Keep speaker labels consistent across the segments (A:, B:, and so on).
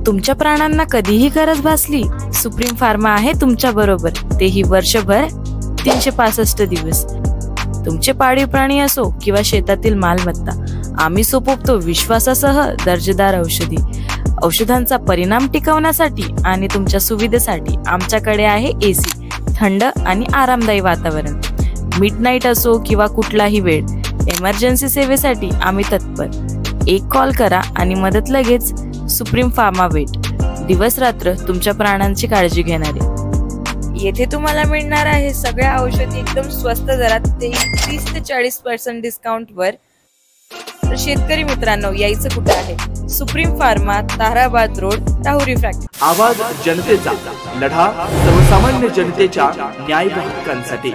A: तुमच्या प्राणांना कधीही गरज भासली, सुप्रीम फार्मा आहे तुमच्या बरोबर, तेही वर्षभर 365 दिवस। तुमचे पाळीव प्राणी असो किंवा शेतातील मालमत्ता, आम्ही सोपवतो विश्वासासह दर्जेदार औषधी। औषधांचा परिणाम टिकवण्यासाठी आणि तुमच्या सुविधेसाठी आमच्याकडे आहे एसी, थंड आणि आरामदायी वातावरण। मिडनाईट असो किंवा कुठलाही वेळ, इमर्जन्सी सेवेसाठी आम्ही तत्पर। एक कॉल करा आणि मदत लगेच। सुप्रीम फार्मा वेट, दिवस रात्र तुमच्या प्राणांची काळजी घेणारे। येथे तुम्हाला मिळणार आहे सगळ्या औषधी एकदम स्वस्त दरात, ते 30 ते 40% डिस्काउंट वर। तर शेतकरी मित्रांनो, यायचं कुठे आहे? Supreme pharma, Tarabad road, Rahuri factory.
B: आवाज जनतेचा, लढा सर्वसामान्य जनतेच्या न्याय व हक्कांसाठी।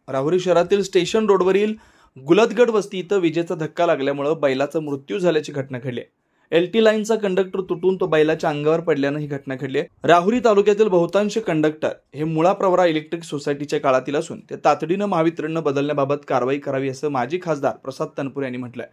B: राहुरी शहरातील स्टेशन रोडवरील गुलदगड वस्ती इथं विजेचा धक्का लागल्यामुळे बैलाचा मृत्यू झाल्याची घटना घडली। एलटी लाईनचा कंडक्टर तुटून तो बैलाच्या अंगावर पडल्यानं ही घटना घडली। राहुरी तालुक्यातील बहुतांश कंडक्टर हे मुळा प्रवरा इलेक्ट्रिक सोसायटीच्या काळातील असून ते तातडीनं महावितरणनं बदलण्याबाबत कारवाई करावी असं माजी खासदार प्रसाद तनपुरे यांनी म्हटलंय।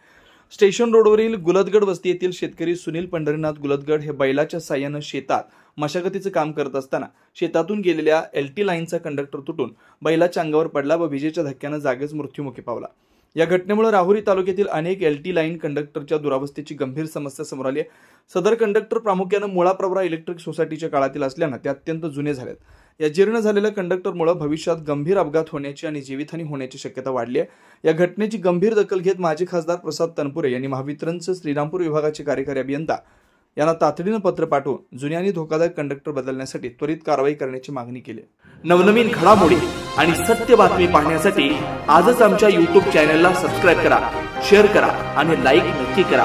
B: स्टेशन रोडवरील गुलदगड वस्ती येथील शेतकरी सुनील पंढरीनाथ गुलदगड हे बैलाच्या साह्यानं शेतात मशागतीचं काम करत असताना शेतातून गेलेल्या एलटी लाईनचा कंडक्टर तुटून बैलाच्या अंगावर पडला व विजेच्या धक्क्यानं जागेच मृत्युमुखी पावला। या घटनेमुळे राहुरी तालुक्यातील अनेक एलटी लाईन कंडक्टरच्या दुरावस्थेची गंभीर समस्या समोर आली आहे। सदर कंडक्टर प्रामुख्याने मुळा प्रवरा इलेक्ट्रिक सोसायटीच्या काळातील असल्यानं ते अत्यंत जुने झालेत। या जीर्ण झालेल्या कंडक्टरमुळे भविष्यात गंभीर अपघात होण्याची आणि जीवितहानी होण्याची शक्यता वाढली आहे। या घटनेची गंभीर दखल घेत माजी खासदार प्रसाद तनपुरे यांनी महावितरणचे श्रीरामपूर विभागाचे कार्यकारी अभियंता यांना तातडीनं पत्र पाठवून जुन्या आणि धोकादायक कंडक्टर बदलण्यासाठी त्वरित कारवाई करण्याची मागणी केली। नवनवीन घडामोडी आणि सत्य बातमी पाहण्यासाठी आजच आमच्या YouTube चॅनलला सबस्क्राइब करा, शेअर करा आणि लाईक नक्की करा।